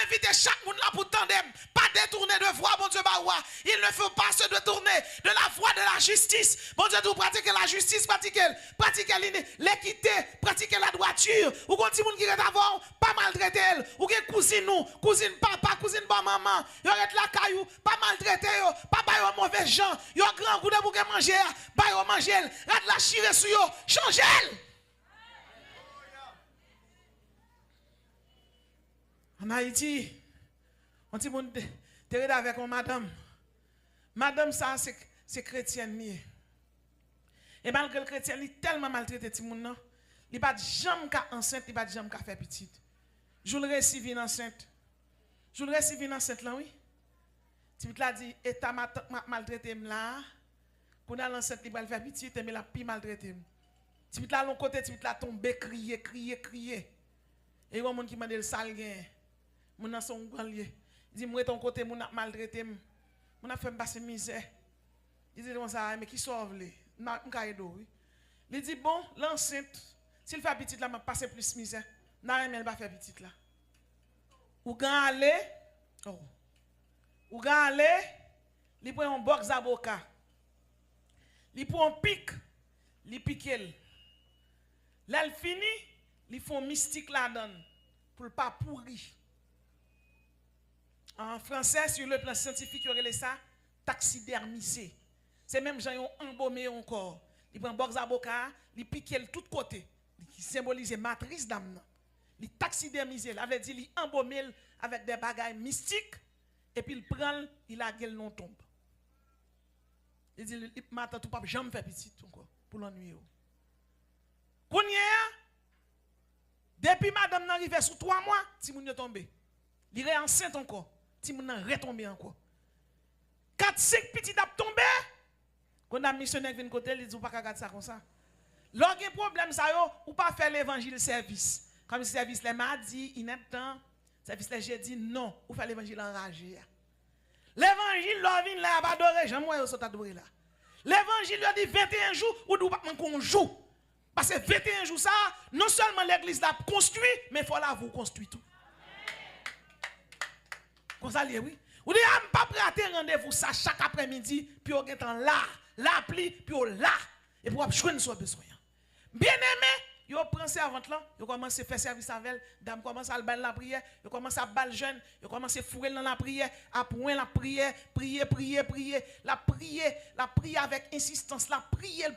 inviter chaque monde là pour tandem, pas détourner de voie, bon Dieu, il ne faut pas se détourner de la voie de la justice. Bon Dieu, vous pratiquez la justice, pratiquez l'équité, pratiquez la droiture. Ou quand il y a qui est avant, pas maltraiter elle. Ou que cousine nous, cousine papa, cousine maman, yo ret la caillou, pas maltraiter yo, pas ba yo mauvais gens, yo grand coup de pour manger, ba yo manger, ret la chire sur yo, changer elle. En Haïti, on dit mon t'es avec une madame. Madame ça c'est chrétienne. Et malgré le chrétien, il est tellement maltraité ti moun nan, il pas jamais ka enceinte, il pas jamais ka faire petite. Je le récivine enceinte. Je le récivine enceinte là oui. Tu la dit état maltraité là, qu'on a l'enceinte il va faire petite mais la pi maltraité. Tu la l'on côté tu la tomber crier. Et yon moun qui mande le sale gain. Moun nan son grand lieu. Il dit moi ton côté moun a maltraité. Moun a fait me passer misère. Il dit comme ça mais qui sauve les il dit bon, l'enceinte, s'il fait petite là, m'a passer plus misère. N'a rien pas faire petite là. Ou gan aller, ou gan aller, il prend un box avocat. Il prend un pic, il pique elle. Là il fini, il font mystique là-dedans pour le pas pourri. En français sur le plan scientifique, il y aurait ça taxidermisé. C'est même gens ont embaumé encore. Il prend box avocat, il pique de tous côtés. Il symbolise matrice d'âme. Il taxidermise, il avait dit il embaumé avec des bagages mystiques et puis il prend, il a gueule non tombe. Il dit il m'attend tout pas jamais faire petit encore pour l'ennuyer. Depuis madame n'arrive sous 3 mois, ti moun yo tombé. Il est enceinte encore, ti moun nan retombé encore. 4-5 petits d'ap tombé. Quand un missionnaire vient côté, il dit ou pas regarder ça comme ça. Lorsqu'il problème ça yo, ou pas faire l'évangile service. Comme si service les mardi, ineptant, service les jeudi non, ou faire l'évangile enragé. L'évangile là vient là pas adorer, j'aime moi ça adorer là. L'évangile dit 21 jours ou doit pas qu'on joue. Parce que 21 jours ça, non seulement l'église l'a construit, mais il faut la vous construire tout. Comme ça oui. Ou dit pas prêter rendez-vous ça chaque après-midi, puis on est là. L'appli, puis on là, et pour choisir son besoin. Bien aimé, yo prend servante là, yo commence à faire service avec elle, dame commence à bailler la prière, yo commence à baller jeune, yo commence à fourrer dans la prière, à point la prière, prier, la prière avec insistance, la prière.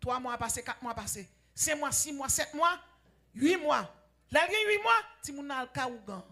3 mois passé, 4 mois passé, 5 mois, 6 mois, 7 mois, 8 mois. Là, 8 mois, ti moun al ka ou gan.